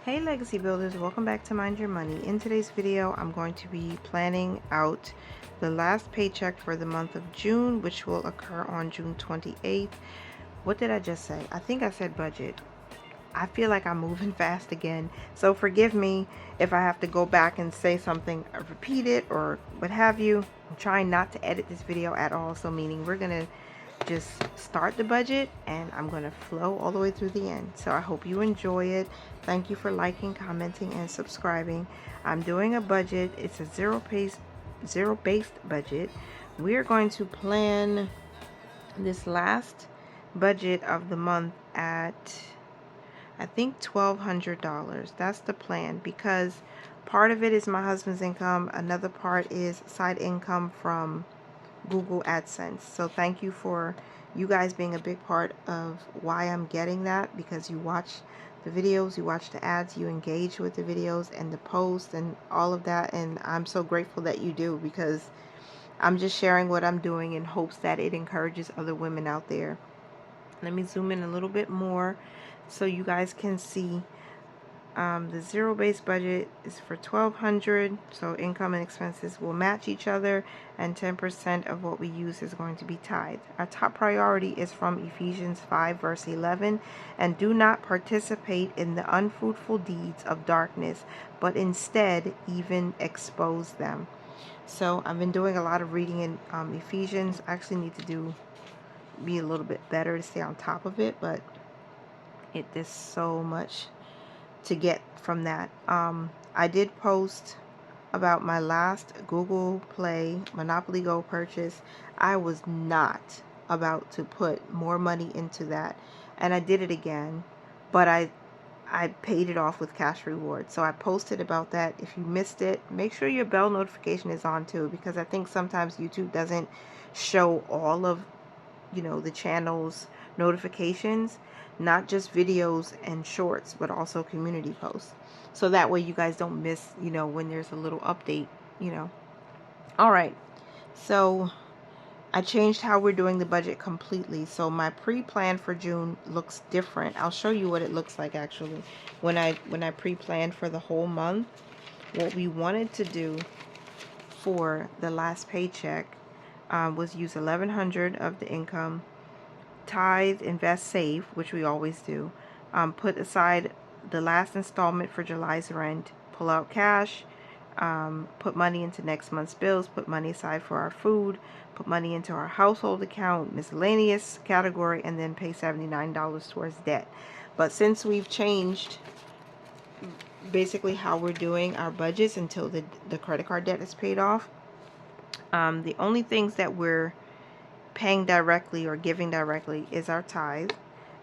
Hey Legacy Builders, welcome back to Mind Your Money. In today's video, I'm going to be planning out the last paycheck for the month of June, which will occur on June 28th. What did I just say? I think I said budget. I feel like I'm moving fast again, so forgive me if I have to go back and say something, repeat it, or what have you. I'm trying not to edit this video at all, so meaning we're gonna just start the budget and I'm gonna flow all the way through the end. So I hope you enjoy it. Thank you for liking, commenting, and subscribing. I'm doing a budget. It's a zero-based budget. We're going to plan this last budget of the month at, I think, $1,200. That's the plan, because part of it is my husband's income, another part is side income from Google AdSense. So thank you for you guys being a big part of why I'm getting that, because you watch the videos, you watch the ads, you engage with the videos and the posts and all of that, and I'm so grateful that you do, because I'm just sharing what I'm doing in hopes that it encourages other women out there. Let me zoom in a little bit more so you guys can see. The zero-based budget is for $1,200, so income and expenses will match each other, and 10% of what we use is going to be tithe. Our top priority is from Ephesians 5 verse 11, and do not participate in the unfruitful deeds of darkness, but instead even expose them. So I've been doing a lot of reading in Ephesians. I actually need to be a little bit better to stay on top of it, but there's so much to get from that. I did post about my last Google Play Monopoly Go purchase. I was not about to put more money into that, and I did it again, but I paid it off with cash reward. So I posted about that. If you missed it, make sure your bell notification is on too, because I think sometimes YouTube doesn't show all of the channel's notifications, not just videos and shorts, but also community posts. So that way you guys don't miss, when there's a little update. All right. So I changed how we're doing the budget completely. So my pre-plan for June looks different. I'll show you what it looks like actually. When I pre-planned for the whole month, what we wanted to do for the last paycheck was use $1,100 of the income, tithe, invest, save, which we always do, put aside the last installment for July's rent, pull out cash, put money into next month's bills, put money aside for our food, put money into our household account, miscellaneous category, and then pay $79 towards debt. But since we've changed basically how we're doing our budgets until the credit card debt is paid off, the only things that we're paying directly or giving directly is our tithe,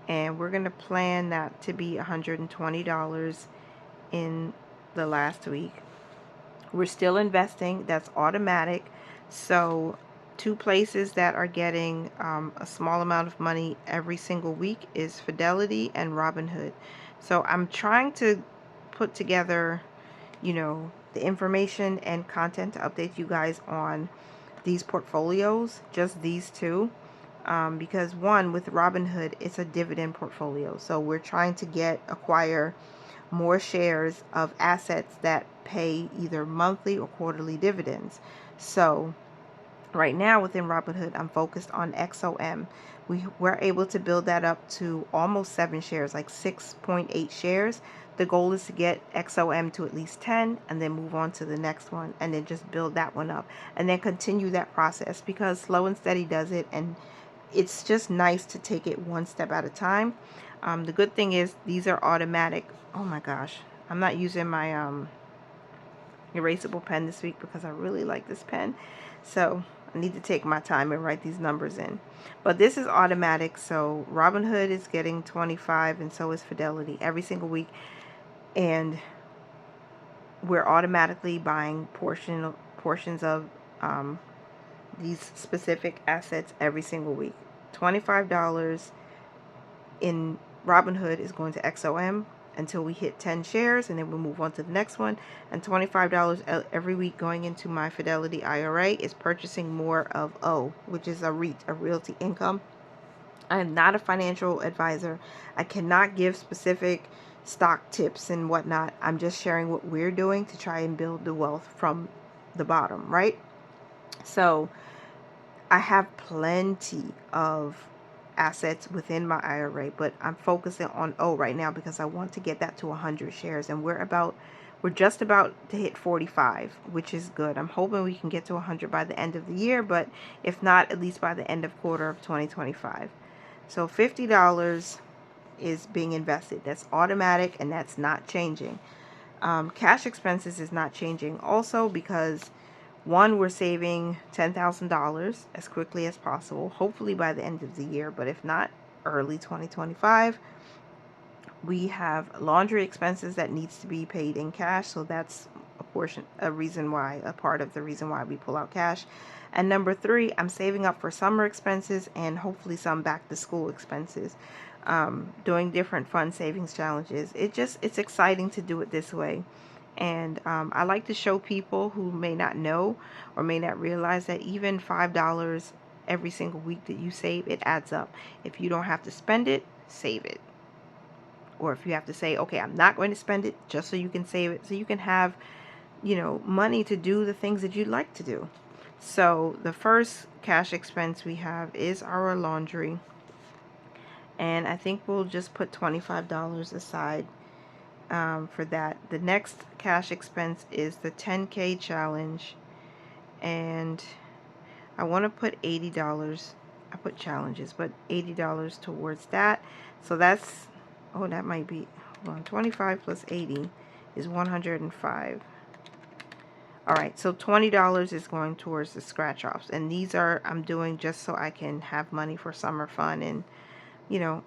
and we're going to plan that to be $120 in the last week. We're still investing. That's automatic. So 2 places that are getting a small amount of money every single week is Fidelity and Robinhood. So I'm trying to put together the information and content to update you guys on these portfolios, just these two, because one, with Robinhood, it's a dividend portfolio, so we're trying to acquire more shares of assets that pay either monthly or quarterly dividends. So right now within Robinhood, I'm focused on XOM. We were able to build that up to almost 7 shares, like 6.8 shares. The goal is to get XOM to at least 10 and then move on to the next one and then just build that one up and then continue that process, because slow and steady does it, and it's just nice to take it one step at a time. The good thing is these are automatic. Oh my gosh, I'm not using my erasable pen this week because I really like this pen. So I need to take my time and write these numbers in. But this is automatic, so Robinhood is getting 25 and so is Fidelity every single week. And we're automatically buying portions of these specific assets every single week. $25 in Robinhood is going to XOM until we hit 10 shares, and then we'll move on to the next one. And $25 every week going into my Fidelity IRA is purchasing more of O, which is a REIT, a realty income. I am not a financial advisor. I cannot give specific stock tips and whatnot. I'm just sharing what we're doing to try and build the wealth from the bottom, right? So I have plenty of assets within my IRA, but I'm focusing on O right now because I want to get that to 100 shares, and we're just about to hit 45, which is good. I'm hoping we can get to 100 by the end of the year, but if not, at least by the end of quarter of 2025. So $50 is being invested. That's automatic, and that's not changing. Cash expenses is not changing also because one, we're saving $10,000 as quickly as possible, hopefully by the end of the year, but if not, early 2025. We have laundry expenses that needs to be paid in cash, so that's a part of the reason why we pull out cash. And number three, I'm saving up for summer expenses and hopefully some back to school expenses. Doing different fund savings challenges. It's exciting to do it this way. And I like to show people who may not know or may not realize that even $5 every single week that you save, it adds up. If you don't have to spend it, save it. Or if you have to say, okay, I'm not going to spend it, just so you can save it, so you can have, money to do the things that you'd like to do. So the first cash expense we have is our laundry. And I think we'll just put $25 aside for that. The next cash expense is the 10K challenge, and I want to put $80. I put challenges, but $80 towards that. So that's, oh, that might be, hold on, 25 plus 80 is 105. All right, so $20 is going towards the scratch offs, and these are I'm doing just so I can have money for summer fun and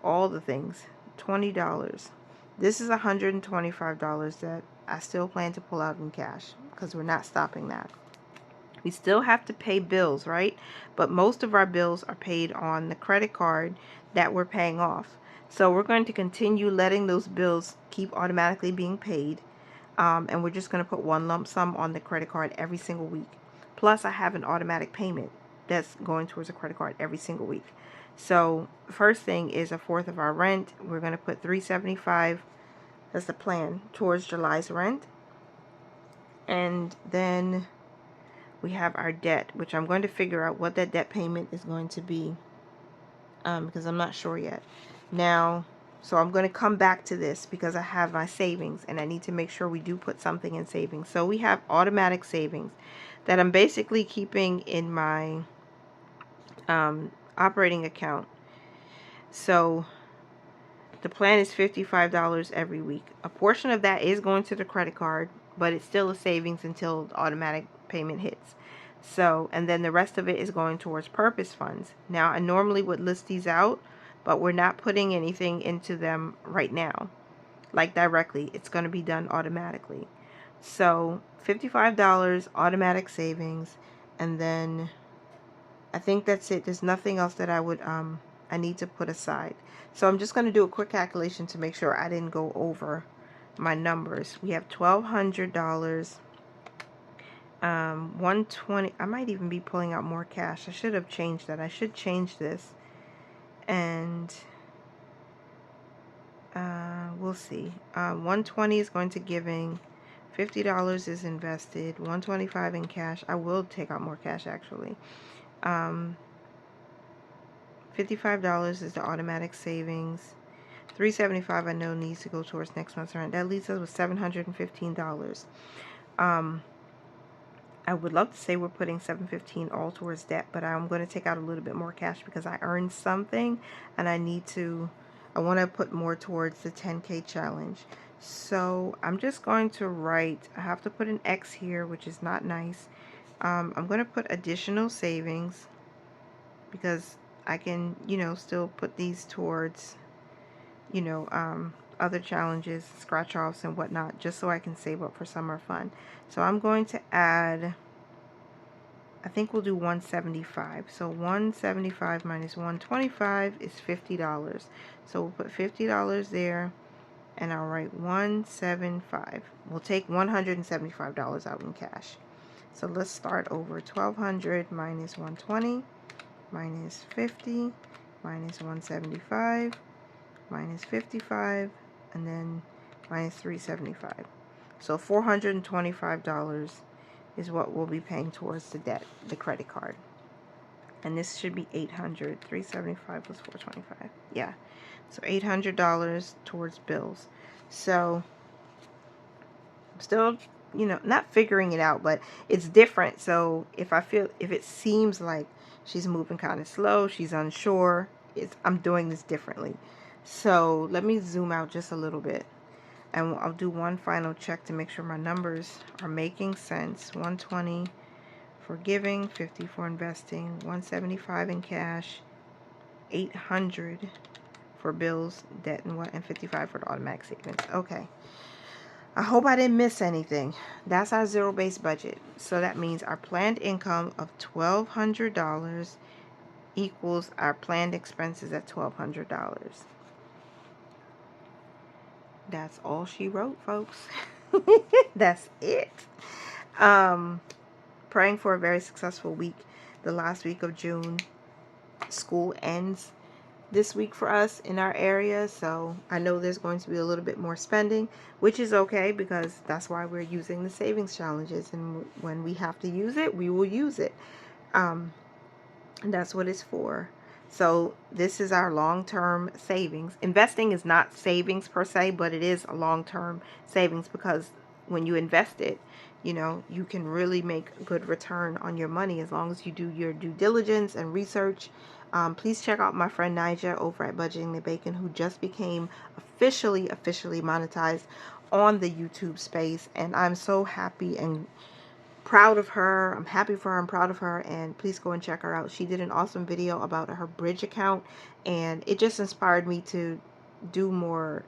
all the things. $20. This is $125 that I still plan to pull out in cash because we're not stopping that. We still have to pay bills, right? But most of our bills are paid on the credit card that we're paying off. So we're going to continue letting those bills keep automatically being paid. And we're just going to put one lump sum on the credit card every single week. Plus, I have an automatic payment that's going towards a credit card every single week. So first thing is a fourth of our rent. We're going to put $375. That's the plan towards July's rent. And then we have our debt, which I'm going to figure out what that debt payment is going to be because I'm not sure yet. Now, so I'm going to come back to this because I have my savings and I need to make sure we do put something in savings. So we have automatic savings that I'm basically keeping in my operating account. So the plan is $55 every week. A portion of that is going to the credit card, but it's still a savings until the automatic payment hits. So, and then the rest of it is going towards purpose funds. Now, I normally would list these out, but we're not putting anything into them right now, like directly. It's going to be done automatically. So, $55 automatic savings, and then I think that's it. There's nothing else that I need to put aside. So I'm just going to do a quick calculation to make sure I didn't go over my numbers. We have $1,200. 120. I might even be pulling out more cash. I should have changed that. I should change this, and we'll see. 120 is going to giving. $50 is invested. 125 in cash. I will take out more cash actually. $55 is the automatic savings. $375 I know needs to go towards next month's rent. That leaves us with $715. I would love to say we're putting $715 all towards debt, but I'm going to take out a little bit more cash because I earned something and I want to put more towards the 10K challenge. So I'm just going to write, I have to put an X here, which is not nice. I'm going to put additional savings because I can, still put these towards, other challenges, scratch offs and whatnot, just so I can save up for summer fun. So I'm going to add, I think we'll do 175. So 175 minus 125 is $50. So we'll put $50 there, and I'll write 175. We'll take $175 out in cash. So let's start over. 1,200 minus 120 minus 50 minus 175 minus 55, and then minus $375. So $425 is what we'll be paying towards the debt, the credit card. And this should be $800. $375 plus $425. Yeah. So $800 towards bills. So I'm still, not figuring it out, but it's different. So if it seems like she's moving kind of slow, she's unsure, I'm doing this differently. So let me zoom out just a little bit. And I'll do one final check to make sure my numbers are making sense. 120 for giving, 50 for investing, 175 in cash, 800 for bills, debt, and 55 for the automatic savings. Okay. I hope I didn't miss anything. That's our zero-based budget. So that means our planned income of $1,200 equals our planned expenses at $1,200. That's all she wrote, folks. That's it. Praying for a very successful week. The last week of June. School ends this week for us in our area, so I know there's going to be a little bit more spending, which is okay because that's why we're using the savings challenges, and when we have to use it, we will use it. And that's what it's for. So this is our long-term savings. Investing is not savings per se, but it is a long-term savings because when you invest it, you can really make a good return on your money as long as you do your due diligence and research. Please check out my friend Nija over at Budgeting the Bacon, who just became officially monetized on the YouTube space, and I'm so happy and proud of her. I'm happy for her. I'm proud of her, and please go and check her out. She did an awesome video about her Bridge account, and it just inspired me to do more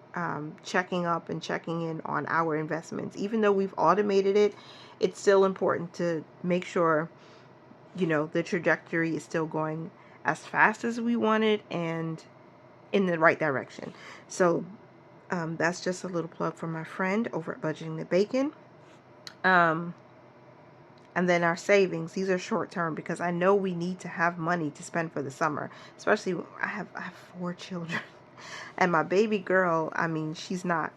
checking up and checking in on our investments. Even though we've automated it, it's still important to make sure the trajectory is still going as fast as we wanted and in the right direction. So that's just a little plug for my friend over at Budgeting the Bacon. And then our savings, these are short term because I know we need to have money to spend for the summer. Especially, I have 4 children. And my baby girl, I mean, she's not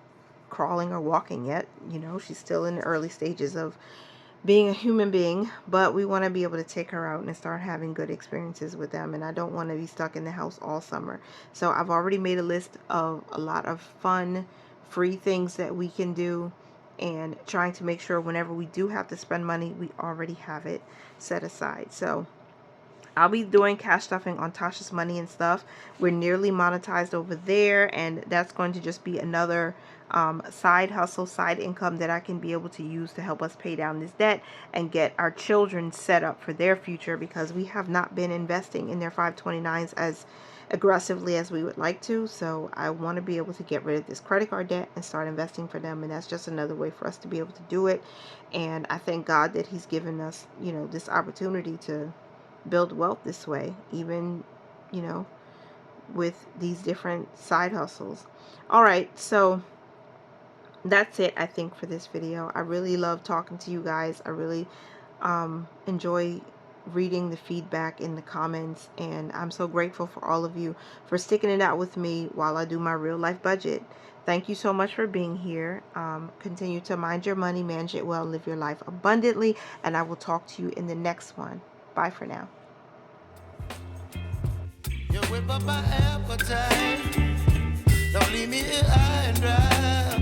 crawling or walking yet. She's still in the early stages of being a human being. But we want to be able to take her out and start having good experiences with them. And I don't want to be stuck in the house all summer. So I've already made a list of a lot of fun, free things that we can do, and trying to make sure whenever we do have to spend money, we already have it set aside. So I'll be doing cash stuffing on Tasha's Money and Stuff. We're nearly monetized over there, and that's going to just be another side hustle, side income that I can be able to use to help us pay down this debt and get our children set up for their future, because we have not been investing in their 529s as aggressively as we would like to. So I want to be able to get rid of this credit card debt and start investing for them, and that's just another way for us to be able to do it. And I thank God that He's given us this opportunity to build wealth this way, even with these different side hustles. All right, so that's it, I think, for this video. I really love talking to you guys. I really enjoy reading the feedback in the comments, and I'm so grateful for all of you for sticking it out with me while I do my real life budget. Thank you so much for being here. Continue to mind your money, manage it well, live your life abundantly, and I will talk to you in the next one. Bye for now. You whip up my appetite. Don't leave me here high and dry.